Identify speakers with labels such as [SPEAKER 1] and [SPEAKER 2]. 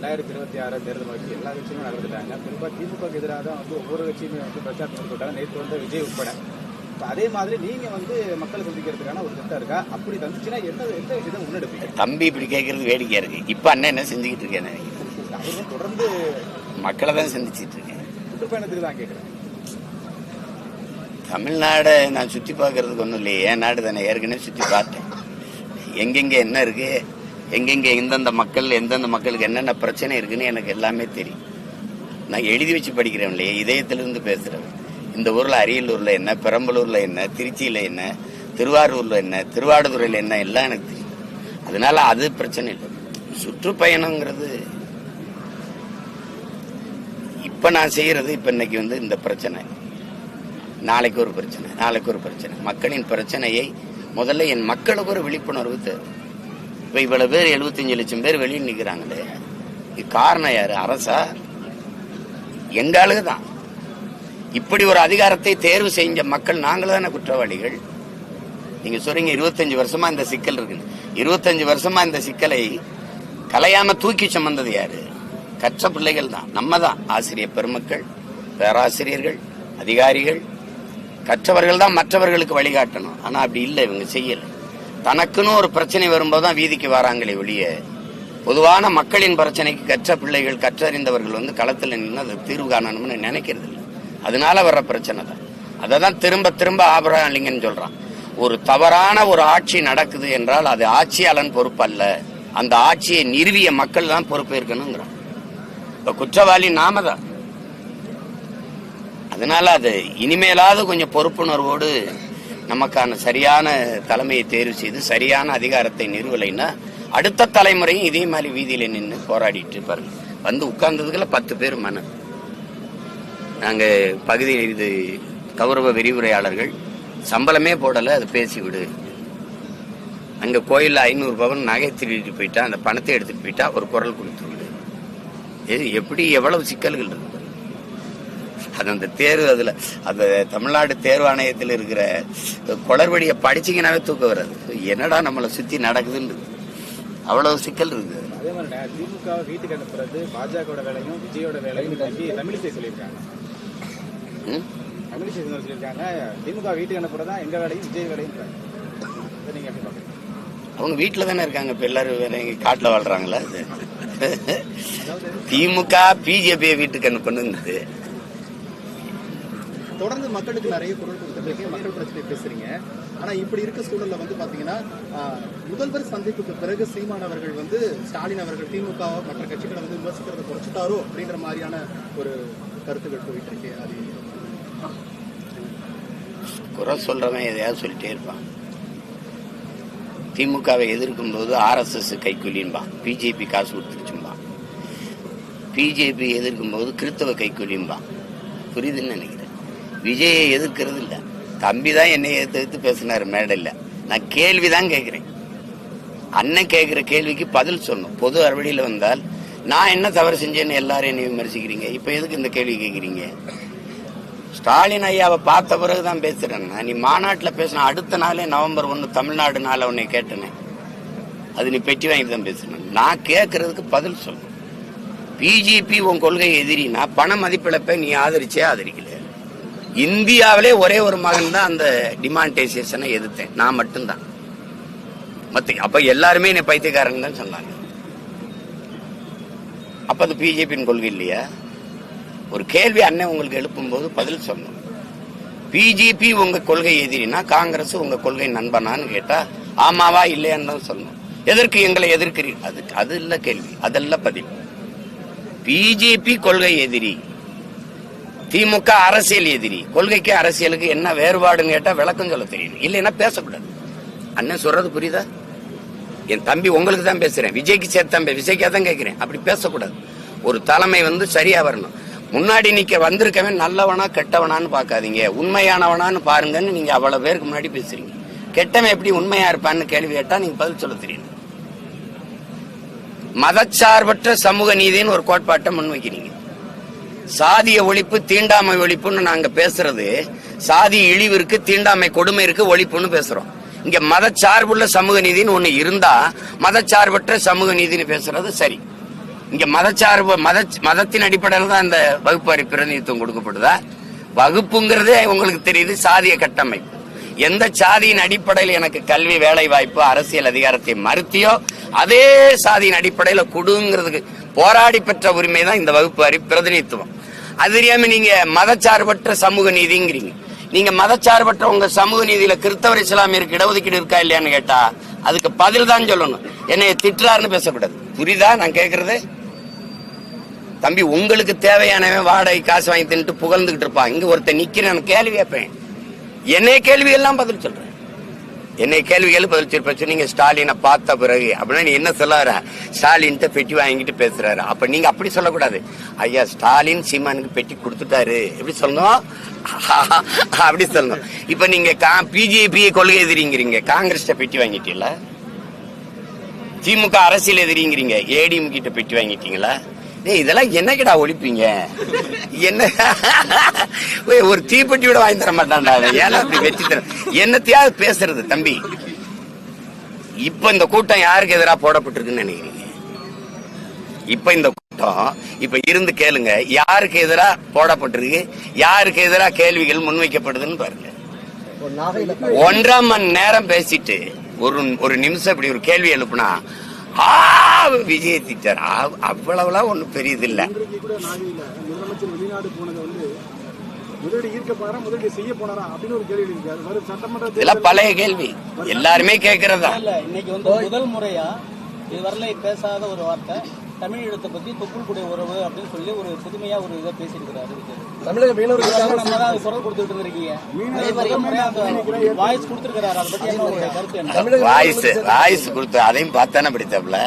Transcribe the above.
[SPEAKER 1] 2026 தேர்தல் நோக்கி எல்லா கட்சியுமே நடந்துட்டாங்க. குறிப்பாக திமுகவுக்கு எதிராக தான் ஒவ்வொரு கட்சியுமே பிரச்சாரம் நடத்திவிட்டாங்க. நேற்று விஜய் உட்பட. அதே மாதிரி நீங்க மக்களை சந்திக்கிறதுக்கான ஒரு திட்டம் இருக்கா? அப்படி தந்துச்சுன்னா எந்த விஷயத்தை முன்னெடுப்பீங்க?
[SPEAKER 2] தம்பி இப்படி கேட்கறது வேடிக்கையா இருக்கு. இப்ப அண்ணன் என்ன செஞ்சுக்கிட்டு இருக்கேன்?
[SPEAKER 1] அவரும் தொடர்ந்து
[SPEAKER 2] மக்களை தான் சந்திச்சுட்டு இருக்கேன்.
[SPEAKER 1] சுற்றுப்பயணத்துக்கு தான் கேட்கிறேன்.
[SPEAKER 2] தமிழ்நாடை நான் சுத்தி பார்க்கறதுக்கு ஒன்றும் இல்லையே, என் நாடு தானே. ஏற்கனவே சுத்தி பார்த்தேன். எங்கெங்க என்ன இருக்கு, எங்கெங்க எந்தெந்த மக்களுக்கு என்னென்ன பிரச்சனை இருக்குன்னு எனக்கு எல்லாமே தெரியும். நான் எழுதி வச்சு படிக்கிறேன் இல்லையே, இதயத்திலிருந்து பேசுறேன். இந்த ஊர்ல அரியலூர்ல என்ன, பெரம்பலூர்ல என்ன, திருச்சியில என்ன, திருவாரூர்ல என்ன, திருவாடுதுறையில என்ன எல்லாம் எனக்கு தெரியும். அதனால அது பிரச்சனை இல்லை. சுற்றுப்பயணங்கிறது இப்ப நான் செய்யறது, இப்ப இன்னைக்கு இந்த பிரச்சனை, நாளைக்கு ஒரு பிரச்சனை, நாளைக்கு ஒரு பிரச்சனை. மக்களின் பிரச்சனையை முதல்ல என் மக்களுக்கு ஒரு விழிப்புணர்வு தேவை. இப்ப இவ்வளவு பேர் 75 லட்சம் பேர் வெளியே நிக்கிறாங்களே, இது காரணம் யாரு? அரசா? எங்க ஆளுதான். இப்படி ஒரு அதிகாரத்தை தேர்வு செஞ்ச மக்கள் நாங்களும் தானே குற்றவாளிகள். நீங்க சொல்றீங்க 25 வருஷமா இந்த சிக்கல் இருக்கு. 25 வருஷமா இந்த சிக்கலை கலையாம தூக்கி சுமந்தது யாரு? கற்ற பிள்ளைகள் தான், நம்ம தான். ஆசிரியர் பெருமக்கள், பேராசிரியர்கள், அதிகாரிகள், கற்றவர்கள் தான் மற்றவர்களுக்கு வழிகாட்டணும். ஆனா அப்படி இல்லை, இவங்க செய்யல. தனக்குன்னு ஒரு பிரச்சனை வரும்போதுதான் வீதிக்கு வராங்களே ஒழிய, பொதுவான மக்களின் பிரச்சனைக்கு கற்ற பிள்ளைகள், கற்றறிந்தவர்கள் களத்தில் நின்று அதை தீர்வு காணணும்னு நினைக்கிறது இல்லை. அதனால வர்ற பிரச்சனை தான். அதை தான் திரும்ப திரும்ப ஆபிரகாம் லிங்கன் சொல்றான். ஒரு தவறான ஒரு ஆட்சி நடக்குது என்றால் அது ஆட்சியாளன் பொறுப்பு அல்ல, அந்த ஆட்சியை நிறுவிய மக்கள் தான் பொறுப்பேற்கணுங்கிறான். இப்ப குற்றவாளி நாம தான். அதனால அது இனிமேலாவது கொஞ்சம் பொறுப்புணர்வோடு நமக்கான சரியான தலைமையை தேர்வு செய்து சரியான அதிகாரத்தை நிறுவலைன்னா அடுத்த தலைமுறையும் இதே மாதிரி வீதியில நின்று போராடிட்டு பாருங்க. உட்கார்ந்ததுக்குள்ள 10 பேர் மன. நாங்க பகுதி இது கௌரவ விரிவுரையாளர்கள் சம்பளமே போடல, அது பேசிவிடு. அங்க கோயில்ல 500 பவன் நகை திருடிட்டு போயிட்டா, அந்த பணத்தை எடுத்துட்டு போயிட்டா ஒரு குரல் கொடுத்து விடு. எப்படி எவ்வளவு சிக்கல்கள் இருக்கு. அது அந்த தேர்வு, அதுல அந்த தமிழ்நாடு தேர்வாணையத்தில் இருக்கிற குளறுபடியை படிச்சீங்கன்னாவே தூக்க வராது. என்னடா நம்மளை சுத்தி நடக்குதுன்னு அவ்வளவு சிக்கல் இருக்கு.
[SPEAKER 1] அதே மாதிரி திமுக வீட்டுக்கு அனுப்புறது பாஜக வேலையும் விஜயோட வேலையும் தமிழிசை சொல்லியிருக்காங்க. தமிழிசை சொல்லியிருக்காங்க, திமுக வீட்டுக்கு அனுப்புறதா எங்க வேலையும் விஜய் வேலையும். நீங்க எப்படி பாக்குறீங்க?
[SPEAKER 2] அவங்க வீட்டுல தானே இருக்காங்க. இப்ப எல்லாரும் காட்டுல வாழ்றாங்களா? திமுக பிஜேபியை வீட்டுக்கு அனுப்பணுங்குது.
[SPEAKER 1] தொடர்ந்து மக்களுக்கு நிறைய குரல் கொடுத்துருக்கீங்க, மக்கள் பிரச்சனை பேசுறீங்க. ஆனா இப்படி இருக்க சூழல்ல பாத்தீங்கன்னா, முதல்வர் சந்திப்புக்கு பிறகு சீமான் அவர்கள் ஸ்டாலின் அவர்கள் திமுக மற்ற கட்சிகளை விமர்சிக்கிறத குறைச்சிட்டாரோ அப்படின்ற மாதிரியான ஒரு கருத்துக்கள் போயிட்டு இருக்கு. அது
[SPEAKER 2] குறை சொல்றவன் எதையாவது சொல்லிட்டே இருப்பான். திமுகவை எதிர்க்கும் போது RSS கைக்கூலின்பான், பிஜேபி காசு கொடுத்துருச்சும்பான். பிஜேபி எதிர்க்கும் போது கிறிஸ்தவ கைக்கூலின்பான். புரியுதுன்னு நினைக்கிறேன். விஜயை எதிர்க்கிறது இல்ல, தம்பிதான் என்னை எதிர்த்து பேசினாரு மேடையில். நான் கேள்விதான் கேட்கிறேன். அண்ணன் கேட்கிற கேள்விக்கு பதில் சொல்லணும். பொது அறுவடையில் வந்தால் நான் என்ன தவறு செஞ்சேன்னு எல்லாரும் என்னை விமர்சிக்கிறீங்க. இப்ப எதுக்கு இந்த கேள்வி கேட்கிறீங்க? ஸ்டாலின் ஐயாவை பார்த்த பிறகுதான் பேசுறேன். நீ மாநாட்டில் பேசின அடுத்த நாளே நவம்பர் 1 தமிழ்நாடு நாள் உன்னை கேட்டேனே, அது நீ பெட்டி வாங்கிட்டு தான் பேசுறேன். நான் கேட்கறதுக்கு பதில் சொல்லணும். பிஜேபி உன் கொள்கை எதிரினா பண மதிப்பிழப்பை நீ ஆதரிச்சே ஆதரிக்கல. இந்தியாவிலே ஒரே ஒரு மகன் தான் அந்த டிமானிட்டைசேஷனை எதிர்த்தேன், நான் மட்டும்தான். அப்ப எல்லாருமே என்னை பைத்தியக்காரன் தான் சொன்னாங்க. அப்ப அது பிஜேபியின் கொள்கை இல்லையா? ஒரு கேள்வி அண்ணன் உங்களுக்கு எழுப்பும் போது பதில் சொல்லணும். பிஜேபி உங்க கொள்கை எதிரினா காங்கிரஸ் உங்க கொள்கை நண்பனான்னு கேட்டா ஆமாவா இல்லையான்னு தான் சொல்லணும். எதற்கு எங்களை எதிர்க்கிறீர்கள்? அது இல்ல கேள்வி, அதெல்லாம் பதில். பிஜேபி கொள்கை எதிரி, திமுக அரசியல் எதிரி. கொள்கைக்கு அரசியலுக்கு என்ன வேறுபாடுன்னு கேட்டா விளக்கம் சொல்ல தெரியும், இல்லைன்னா பேசக்கூடாது. அண்ணன் சொல்றது புரியுதா? என் தம்பி உங்களுக்கு தான் பேசுறேன், விஜய்க்கு சேர்த்தான், விஜய்க்கா தான் கேட்கிறேன். அப்படி பேசக்கூடாது. ஒரு தலைமை சரியா வரணும். முன்னாடி நிக்க வந்திருக்கவன் நல்லவனா கெட்டவனான்னு பாக்காதீங்க, உண்மையானவனான்னு பாருங்கன்னு நீங்க அவ்வளவு பேருக்கு முன்னாடி பேசுறீங்க. கெட்டவன் எப்படி உண்மையா இருப்பான்னு கேள்வி கேட்டா நீங்க பதில் சொல்ல தெரியும். மதச்சார்பற்ற சமூக நீதினு ஒரு கோட்பாட்டை முன்வைக்கிறீங்க. சாதிய ஒழிப்பு, தீண்டாமை ஒழிப்புன்னு நாங்க பேசுறது, சாதி இழிவு இருக்கு, தீண்டாமை கொடுமை இருக்கு, ஒழிப்புன்னு பேசுறோம். இங்க மதச்சார்புள்ள சமூக நீதினு ஒண்ணு இருந்தா மதச்சார்பற்ற சமூக நீதினு பேசுறது சரி. இங்க மதச்சார்பு மதத்தின் அடிப்படையில் தான் இந்த வகுப்பாரி பிரதிநிதித்துவம் கொடுக்கப்படுதா? வகுப்புங்கிறதே உங்களுக்கு தெரியுது சாதிய கட்டமைப்பு. எந்த சாதியின் அடிப்படையில் எனக்கு கல்வி, வேலை வாய்ப்பு, அரசியல் அதிகாரத்தை மறுத்தியோ அதே சாதியின் அடிப்படையில் கொடுங்கிறதுக்கு போராடி பெற்ற உரிமை தான் இந்த வகுப்பாரி பிரதிநிதித்துவம். அது தெரியாம நீங்க மதச்சார்பற்ற சமூக நீதிங்கிறீங்க. நீங்க மதச்சார்பற்ற உங்க சமூக நீதியில கிறிஸ்தவர், இஸ்லாமியருக்கு இடஒதுக்கீடு இருக்கா இல்லையான்னு கேட்டா அதுக்கு பதில் தான் சொல்லணும். என்னைய திட்டுறாருன்னு பேசக்கூடாது. புரியுதா நான் கேக்குறது? தம்பி, உங்களுக்கு தேவையானவன் வாடகை காசு வாங்கி தின்ட்டு புகழ்ந்துகிட்டு இருப்பான். இங்க ஒருத்தர் நிக்கிறேன், கேள்வி கேட்பேன். என்னைய கேள்வி எல்லாம் பதில் சொல்றேன். என்னை கேள்விகள் பதில் சொல்ற. நீங்க ஸ்டாலினை பார்த்த பிறகு அப்படின்னா நீ என்ன சொல்ல வர? ஸ்டாலின் பெட்டி வாங்கிட்டு பேசுறாரு. அப்ப நீங்க அப்படி சொல்லக்கூடாது. ஐயா, ஸ்டாலின் சீமானுக்கு பெட்டி கொடுத்துட்டாரு எப்படி சொல்லணும்? அப்படி சொல்லணும். இப்ப நீங்க பிஜேபி கொள்கை எதிரிங்கிறீங்க, காங்கிரஸ் பெட்டி வாங்கிட்டீங்களா? திமுக அரசியல் எதிரிங்கிறீங்க, ஏடிஎம் கிட்ட பெட்டி வாங்கிட்டீங்களா? இதெல்லாம் என்னக்கடா ஒழிப்பீங்க? என்ன ஒரு தீப்பெட்டி விட வாங்கி தர மாட்டான்டா. ஏன்னா அப்படி வச்சு தர என்னத்தையாவது பேசுறது தம்பி. இப்ப இந்த கூட்டம் யாருக்கு எதிராக போடப்பட்டிருக்குன்னு நினைக்கிறீங்க? இப்ப இந்த கூட்டம் இப்ப இருந்து கேளுங்க, யாருக்கு எதிராக போடப்பட்டிருக்கு, யாருக்கு எதிராக கேள்விகள் முன்வைக்கப்படுதுன்னு பாருங்க. 1.5 மணி நேரம் பேசிட்டு ஒரு நிமிஷம் இப்படி ஒரு கேள்வி எழுப்புனா விஜய் திட்டார். அவ்வளவுலாம் ஒண்ணும் பெரியது இல்ல.
[SPEAKER 3] முதலமைச்சர் வெளிநாடு போனது வந்து முதலீடு ஈர்க்க போனாரா, முதலீடு செய்ய போனாரா அப்படின்னு ஒரு கேள்வி இருக்காரு. வரும் சட்டமன்ற
[SPEAKER 2] இதெல்லாம் பழைய கேள்வி, எல்லாருமே கேட்கறதா.
[SPEAKER 4] இன்னைக்கு வந்து முதல் முறையா இதுவரையில பேசாத ஒரு வார்த்தை தமிழீழத்தை பத்தி தொப்புள் கூடிய உறவு அப்படின்னு சொல்லி ஒரு புதுமையா ஒரு இதை பேசியிருக்கிறாரு.
[SPEAKER 3] தமிழக மீனவர்கள்
[SPEAKER 4] குரல் கொடுத்துட்டு இருக்கீங்க, வாய்ஸ் கொடுத்திருக்கிறாரு. அதை பத்தி என்ன கருத்து?
[SPEAKER 2] வாய்ஸ் கொடுத்து அதையும் பார்த்தானே பிடித்தாப்ல.